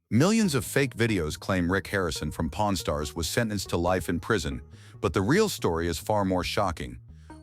Millions of fake videos claim Rick Harrison from Pawn Stars was sentenced to life in prison, but the real story is far more shocking.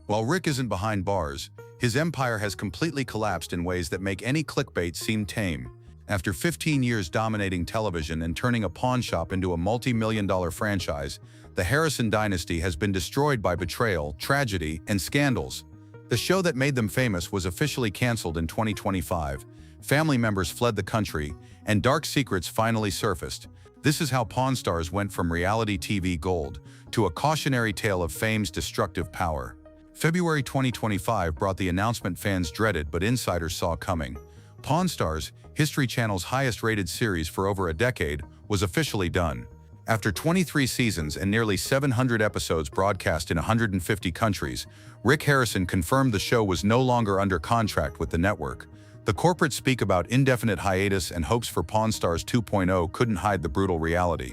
While Rick isn't behind bars, his empire has completely collapsed in ways that make any clickbait seem tame. After 15 years dominating television and turning a pawn shop into a multi-million-dollar franchise, the Harrison dynasty has been destroyed by betrayal, tragedy, and scandals. The show that made them famous was officially canceled in 2025. Family members fled the country, and dark secrets finally surfaced. This is how Pawn Stars went from reality TV gold to a cautionary tale of fame's destructive power. February 2025 brought the announcement fans dreaded but insiders saw coming. Pawn Stars, History Channel's highest-rated series for over a decade, was officially done. After 23 seasons and nearly 700 episodes broadcast in 150 countries, Rick Harrison confirmed the show was no longer under contract with the network. The corporate speak about indefinite hiatus and hopes for Pawn Stars 2.0 couldn't hide the brutal reality.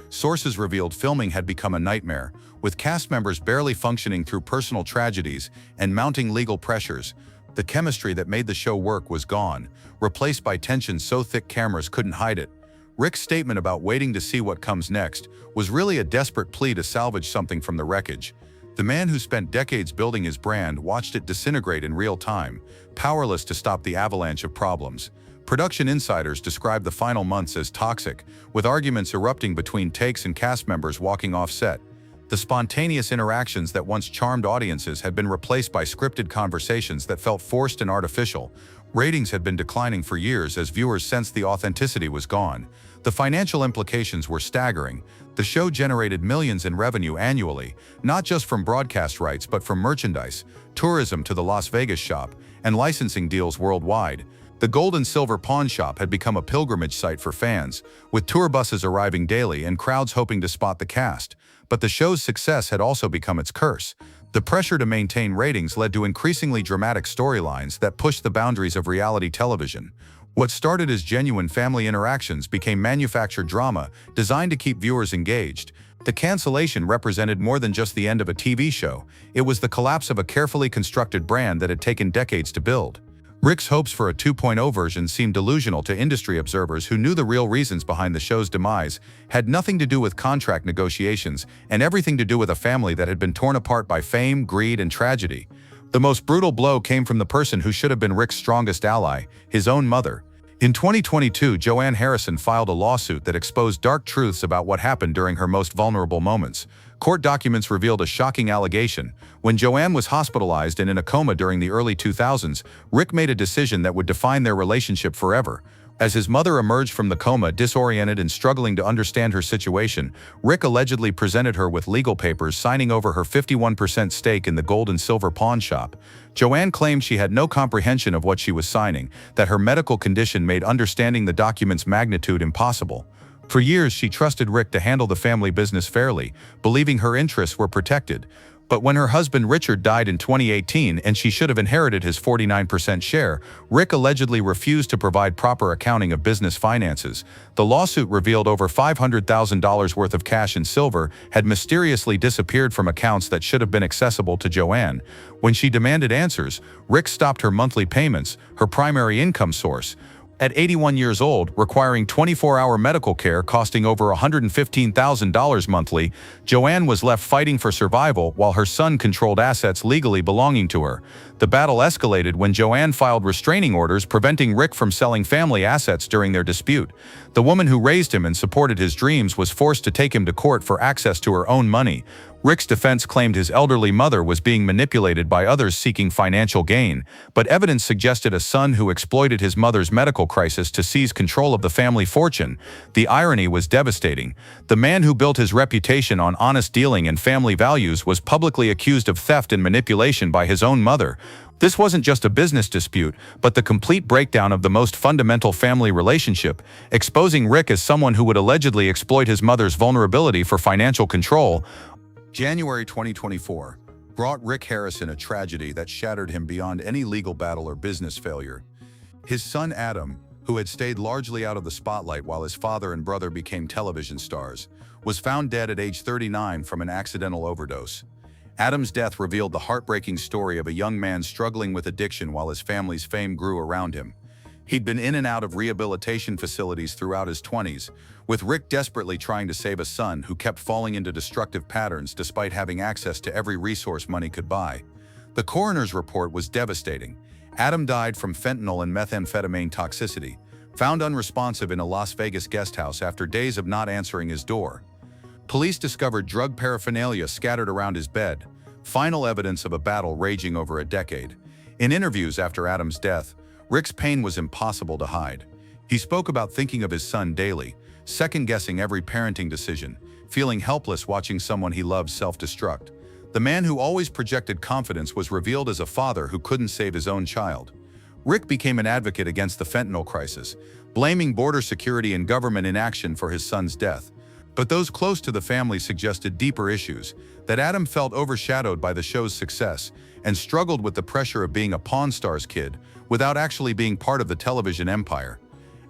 Sources revealed filming had become a nightmare, with cast members barely functioning through personal tragedies and mounting legal pressures. The chemistry that made the show work was gone, replaced by tension so thick cameras couldn't hide it. Rick's statement about waiting to see what comes next was really a desperate plea to salvage something from the wreckage. The man who spent decades building his brand watched it disintegrate in real time, powerless to stop the avalanche of problems. Production insiders described the final months as toxic, with arguments erupting between takes and cast members walking off set. The spontaneous interactions that once charmed audiences had been replaced by scripted conversations that felt forced and artificial. Ratings had been declining for years as viewers sensed the authenticity was gone. The financial implications were staggering. The show generated millions in revenue annually, not just from broadcast rights but from merchandise, tourism to the Las Vegas shop, and licensing deals worldwide. The gold and silver pawn shop had become a pilgrimage site for fans, with tour buses arriving daily and crowds hoping to spot the cast. But the show's success had also become its curse. The pressure to maintain ratings led to increasingly dramatic storylines that pushed the boundaries of reality television. What started as genuine family interactions became manufactured drama designed to keep viewers engaged. The cancellation represented more than just the end of a TV show. It was the collapse of a carefully constructed brand that had taken decades to build. Rick's hopes for a 2.0 version seemed delusional to industry observers who knew the real reasons behind the show's demise had nothing to do with contract negotiations and everything to do with a family that had been torn apart by fame, greed, and tragedy. The most brutal blow came from the person who should have been Rick's strongest ally, his own mother. In 2022, Joanne Harrison filed a lawsuit that exposed dark truths about what happened during her most vulnerable moments. Court documents revealed a shocking allegation. When Joanne was hospitalized and in a coma during the early 2000s, Rick made a decision that would define their relationship forever. As his mother emerged from the coma, disoriented and struggling to understand her situation, Rick allegedly presented her with legal papers signing over her 51% stake in the gold and silver pawn shop. Joanne claimed she had no comprehension of what she was signing, that her medical condition made understanding the document's magnitude impossible. For years, she trusted Rick to handle the family business fairly, believing her interests were protected. But when her husband Richard died in 2018 and she should have inherited his 49% share, Rick allegedly refused to provide proper accounting of business finances. The lawsuit revealed over $500,000 worth of cash and silver had mysteriously disappeared from accounts that should have been accessible to Joanne. When she demanded answers, Rick stopped her monthly payments, her primary income source. At 81 years old, requiring 24-hour medical care costing over $115,000 monthly, Joanne was left fighting for survival while her son controlled assets legally belonging to her. The battle escalated when Joanne filed restraining orders preventing Rick from selling family assets during their dispute. The woman who raised him and supported his dreams was forced to take him to court for access to her own money. Rick's defense claimed his elderly mother was being manipulated by others seeking financial gain, but evidence suggested a son who exploited his mother's medical crisis to seize control of the family fortune. The irony was devastating. The man who built his reputation on honest dealing and family values was publicly accused of theft and manipulation by his own mother. This wasn't just a business dispute, but the complete breakdown of the most fundamental family relationship, exposing Rick as someone who would allegedly exploit his mother's vulnerability for financial control. January 2024 brought Rick Harrison a tragedy that shattered him beyond any legal battle or business failure. His son Adam, who had stayed largely out of the spotlight while his father and brother became television stars, was found dead at age 39 from an accidental overdose. Adam's death revealed the heartbreaking story of a young man struggling with addiction while his family's fame grew around him. He'd been in and out of rehabilitation facilities throughout his 20s, with Rick desperately trying to save a son who kept falling into destructive patterns despite having access to every resource money could buy. The coroner's report was devastating. Adam died from fentanyl and methamphetamine toxicity, found unresponsive in a Las Vegas guest house after days of not answering his door. Police discovered drug paraphernalia scattered around his bed, final evidence of a battle raging over a decade. In interviews after Adam's death, Rick's pain was impossible to hide. He spoke about thinking of his son daily, second-guessing every parenting decision, feeling helpless watching someone he loved self-destruct. The man who always projected confidence was revealed as a father who couldn't save his own child. Rick became an advocate against the fentanyl crisis, blaming border security and government inaction for his son's death. But those close to the family suggested deeper issues, that Adam felt overshadowed by the show's success and struggled with the pressure of being a Pawn Stars kid without actually being part of the television empire.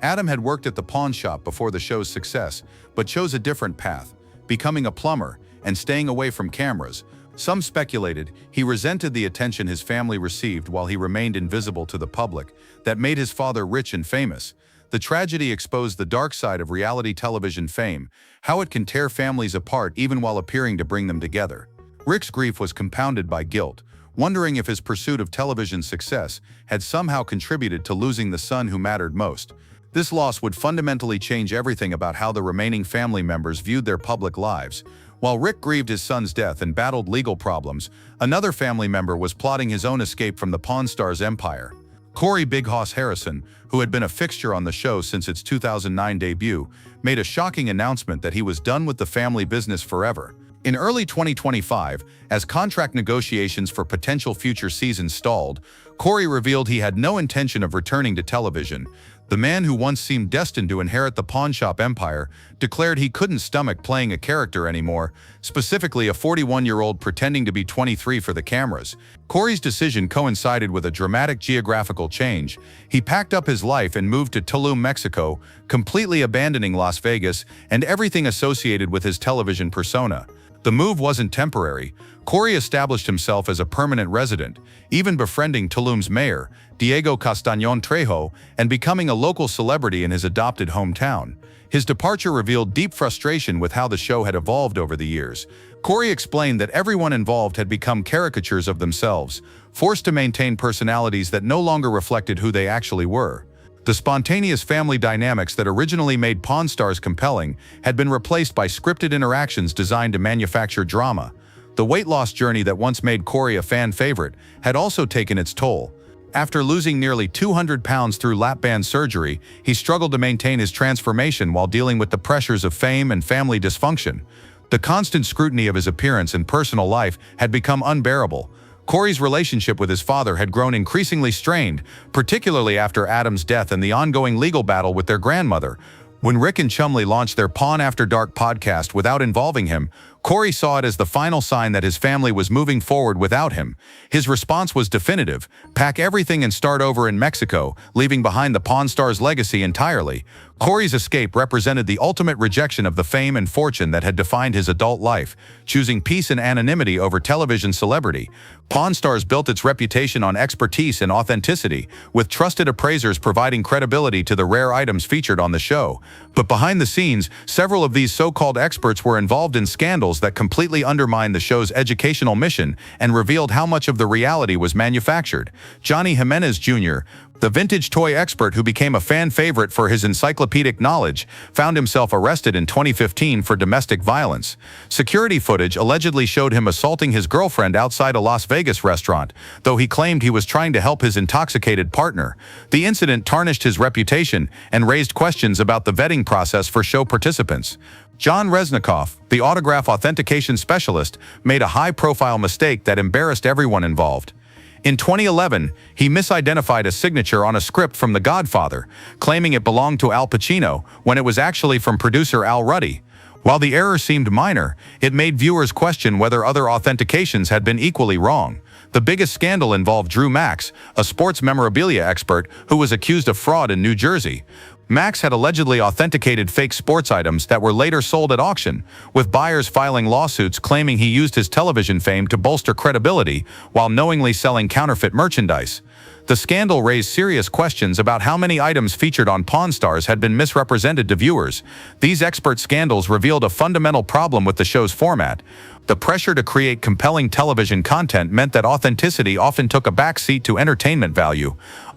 Adam had worked at the pawn shop before the show's success, but chose a different path, becoming a plumber and staying away from cameras. Some speculated he resented the attention his family received while he remained invisible to the public that made his father rich and famous. The tragedy exposed the dark side of reality television fame, how it can tear families apart even while appearing to bring them together. Rick's grief was compounded by guilt, wondering if his pursuit of television success had somehow contributed to losing the son who mattered most. This loss would fundamentally change everything about how the remaining family members viewed their public lives. While Rick grieved his son's death and battled legal problems, another family member was plotting his own escape from the Pawn Stars empire. Corey "Big Hoss" Harrison, who had been a fixture on the show since its 2009 debut, made a shocking announcement that he was done with the family business forever. In early 2025, as contract negotiations for potential future seasons stalled, Corey revealed he had no intention of returning to television. The man who once seemed destined to inherit the pawnshop empire declared he couldn't stomach playing a character anymore, specifically a 41-year-old pretending to be 23 for the cameras. Corey's decision coincided with a dramatic geographical change. He packed up his life and moved to Tulum, Mexico, completely abandoning Las Vegas and everything associated with his television persona. The move wasn't temporary. Corey established himself as a permanent resident, even befriending Tulum's mayor, Diego Castañón Trejo, and becoming a local celebrity in his adopted hometown. His departure revealed deep frustration with how the show had evolved over the years. Corey explained that everyone involved had become caricatures of themselves, forced to maintain personalities that no longer reflected who they actually were. The spontaneous family dynamics that originally made Pawn Stars compelling had been replaced by scripted interactions designed to manufacture drama. The weight loss journey that once made Corey a fan favorite had also taken its toll. After losing nearly 200 pounds through lap band surgery, he struggled to maintain his transformation while dealing with the pressures of fame and family dysfunction. The constant scrutiny of his appearance and personal life had become unbearable. Corey's relationship with his father had grown increasingly strained, particularly after Adam's death and the ongoing legal battle with their grandmother. When Rick and Chumley launched their Pawn After Dark podcast without involving him, Corey saw it as the final sign that his family was moving forward without him. His response was definitive: pack everything and start over in Mexico, leaving behind the Pawn Stars legacy entirely. Corey's escape represented the ultimate rejection of the fame and fortune that had defined his adult life, choosing peace and anonymity over television celebrity. Pawn Stars built its reputation on expertise and authenticity, with trusted appraisers providing credibility to the rare items featured on the show. But behind the scenes, several of these so-called experts were involved in scandals that completely undermined the show's educational mission and revealed how much of the reality was manufactured. Johnny Jimenez Jr., the vintage toy expert who became a fan favorite for his encyclopedic knowledge, found himself arrested in 2015 for domestic violence. Security footage allegedly showed him assaulting his girlfriend outside a Las Vegas restaurant, though he claimed he was trying to help his intoxicated partner. The incident tarnished his reputation and raised questions about the vetting process for show participants. John Resnikoff, the autograph authentication specialist, made a high-profile mistake that embarrassed everyone involved. In 2011, he misidentified a signature on a script from The Godfather, claiming it belonged to Al Pacino when it was actually from producer Al Ruddy. While the error seemed minor, it made viewers question whether other authentications had been equally wrong. The biggest scandal involved Drew Max, a sports memorabilia expert who was accused of fraud in New Jersey. Max had allegedly authenticated fake sports items that were later sold at auction, with buyers filing lawsuits claiming he used his television fame to bolster credibility while knowingly selling counterfeit merchandise. The scandal raised serious questions about how many items featured on Pawn Stars had been misrepresented to viewers. These expert scandals revealed a fundamental problem with the show's format. The pressure to create compelling television content meant that authenticity often took a backseat to entertainment value.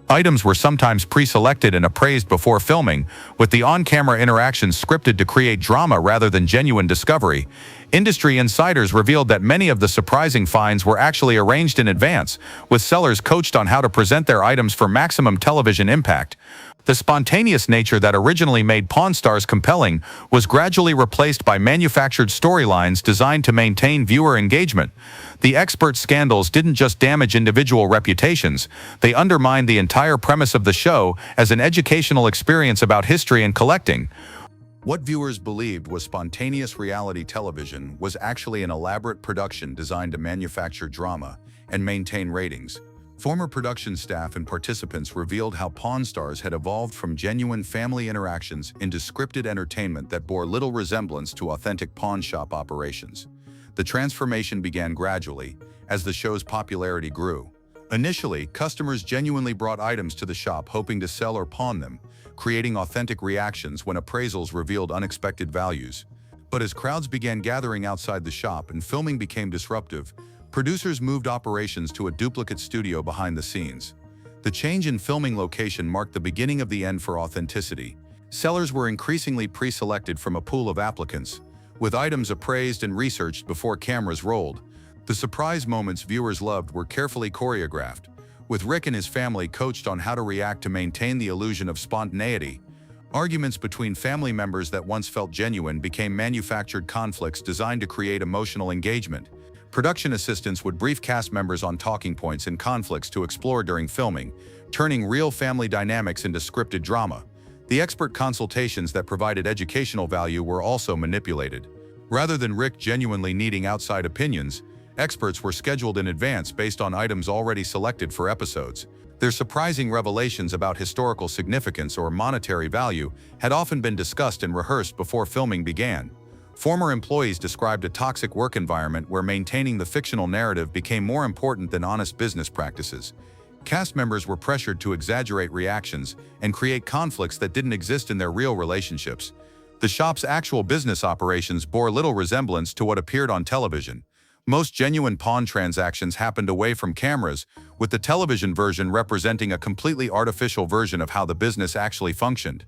Items were sometimes pre-selected and appraised before filming, with the on-camera interactions scripted to create drama rather than genuine discovery. Industry insiders revealed that many of the surprising finds were actually arranged in advance, with sellers coached on how to present their items for maximum television impact. The spontaneous nature that originally made Pawn Stars compelling was gradually replaced by manufactured storylines designed to maintain viewer engagement. The expert scandals didn't just damage individual reputations, they undermined the entire premise of the show as an educational experience about history and collecting. What viewers believed was spontaneous reality television was actually an elaborate production designed to manufacture drama and maintain ratings. Former production staff and participants revealed how Pawn Stars had evolved from genuine family interactions into scripted entertainment that bore little resemblance to authentic pawn shop operations. The transformation began gradually, as the show's popularity grew. Initially, customers genuinely brought items to the shop hoping to sell or pawn them, creating authentic reactions when appraisals revealed unexpected values. But as crowds began gathering outside the shop and filming became disruptive, producers moved operations to a duplicate studio behind the scenes. The change in filming location marked the beginning of the end for authenticity. Sellers were increasingly pre-selected from a pool of applicants, with items appraised and researched before cameras rolled. The surprise moments viewers loved were carefully choreographed, with Rick and his family coached on how to react to maintain the illusion of spontaneity. Arguments between family members that once felt genuine became manufactured conflicts designed to create emotional engagement. Production assistants would brief cast members on talking points and conflicts to explore during filming, turning real family dynamics into scripted drama. The expert consultations that provided educational value were also manipulated. Rather than Rick genuinely needing outside opinions, experts were scheduled in advance based on items already selected for episodes. Their surprising revelations about historical significance or monetary value had often been discussed and rehearsed before filming began. Former employees described a toxic work environment where maintaining the fictional narrative became more important than honest business practices. Cast members were pressured to exaggerate reactions and create conflicts that didn't exist in their real relationships. The shop's actual business operations bore little resemblance to what appeared on television. Most genuine pawn transactions happened away from cameras, with the television version representing a completely artificial version of how the business actually functioned.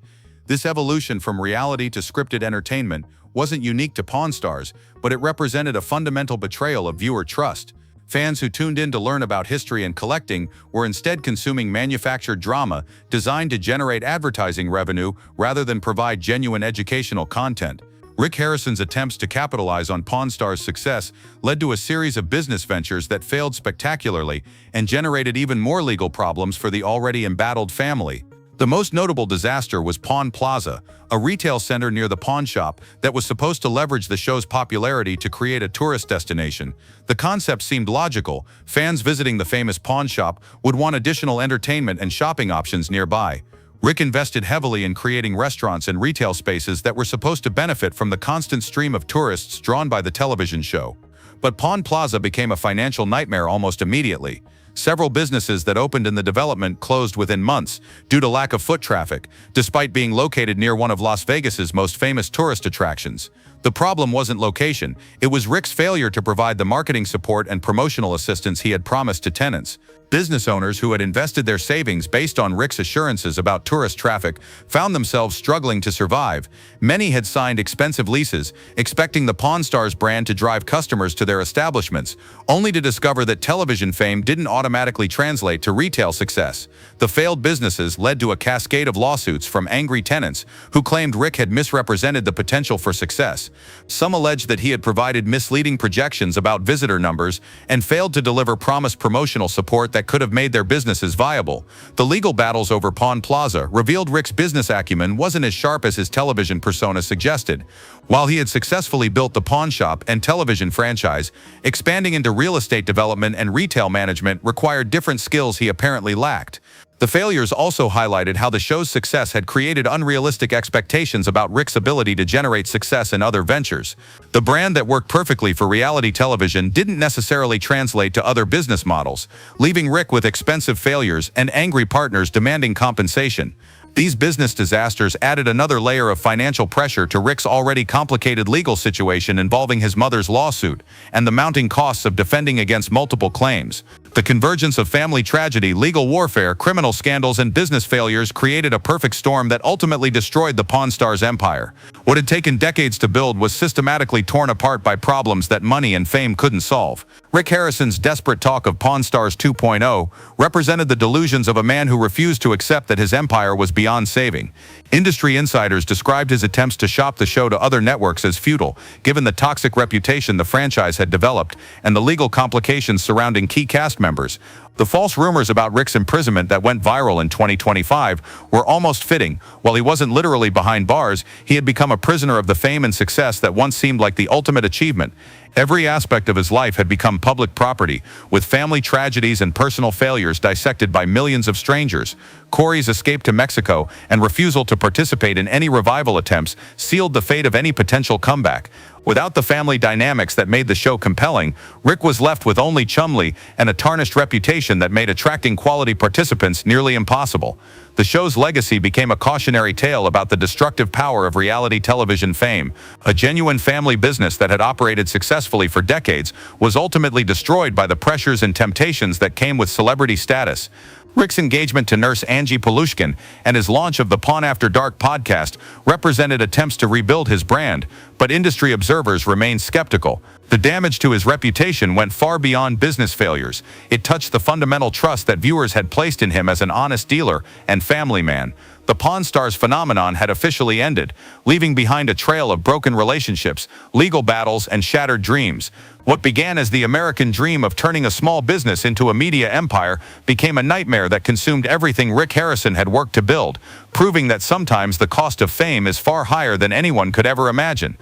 This evolution from reality to scripted entertainment wasn't unique to Pawn Stars, but it represented a fundamental betrayal of viewer trust. Fans who tuned in to learn about history and collecting were instead consuming manufactured drama designed to generate advertising revenue rather than provide genuine educational content. Rick Harrison's attempts to capitalize on Pawn Stars' success led to a series of business ventures that failed spectacularly and generated even more legal problems for the already embattled family. The most notable disaster was Pawn Plaza, a retail center near the pawn shop that was supposed to leverage the show's popularity to create a tourist destination. The concept seemed logical. Fans visiting the famous pawn shop would want additional entertainment and shopping options nearby. Rick invested heavily in creating restaurants and retail spaces that were supposed to benefit from the constant stream of tourists drawn by the television show. But Pawn Plaza became a financial nightmare almost immediately. Several businesses that opened in the development closed within months due to lack of foot traffic, despite being located near one of Las Vegas's most famous tourist attractions. The problem wasn't location, it was Rick's failure to provide the marketing support and promotional assistance he had promised to tenants. Business owners who had invested their savings based on Rick's assurances about tourist traffic found themselves struggling to survive. Many had signed expensive leases, expecting the Pawn Stars brand to drive customers to their establishments, only to discover that television fame didn't automatically translate to retail success. The failed businesses led to a cascade of lawsuits from angry tenants who claimed Rick had misrepresented the potential for success. Some alleged that he had provided misleading projections about visitor numbers and failed to deliver promised promotional support that could have made their businesses viable. The legal battles over Pawn Plaza revealed Rick's business acumen wasn't as sharp as his television persona suggested. While he had successfully built the pawn shop and television franchise, expanding into real estate development and retail management required different skills he apparently lacked. The failures also highlighted how the show's success had created unrealistic expectations about Rick's ability to generate success in other ventures. The brand that worked perfectly for reality television didn't necessarily translate to other business models, leaving Rick with expensive failures and angry partners demanding compensation. These business disasters added another layer of financial pressure to Rick's already complicated legal situation involving his mother's lawsuit and the mounting costs of defending against multiple claims. The convergence of family tragedy, legal warfare, criminal scandals, and business failures created a perfect storm that ultimately destroyed the Pawn Stars empire. What had taken decades to build was systematically torn apart by problems that money and fame couldn't solve. Rick Harrison's desperate talk of Pawn Stars 2.0 represented the delusions of a man who refused to accept that his empire was beyond saving. Industry insiders described his attempts to shop the show to other networks as futile, given the toxic reputation the franchise had developed and the legal complications surrounding key cast members. The false rumors about Rick's imprisonment that went viral in 2025 were almost fitting. While he wasn't literally behind bars, he had become a prisoner of the fame and success that once seemed like the ultimate achievement. Every aspect of his life had become public property, with family tragedies and personal failures dissected by millions of strangers. Corey's escape to Mexico and refusal to participate in any revival attempts sealed the fate of any potential comeback. Without the family dynamics that made the show compelling, Rick was left with only Chumlee and a tarnished reputation that made attracting quality participants nearly impossible. The show's legacy became a cautionary tale about the destructive power of reality television fame. A genuine family business that had operated successfully for decades was ultimately destroyed by the pressures and temptations that came with celebrity status. Rick's engagement to nurse Angie Palushkin and his launch of the Pawn After Dark podcast represented attempts to rebuild his brand, but industry observers remained skeptical. The damage to his reputation went far beyond business failures. It touched the fundamental trust that viewers had placed in him as an honest dealer and family man. The Pawn Stars phenomenon had officially ended, leaving behind a trail of broken relationships, legal battles, and shattered dreams. What began as the American dream of turning a small business into a media empire became a nightmare that consumed everything Rick Harrison had worked to build, proving that sometimes the cost of fame is far higher than anyone could ever imagine.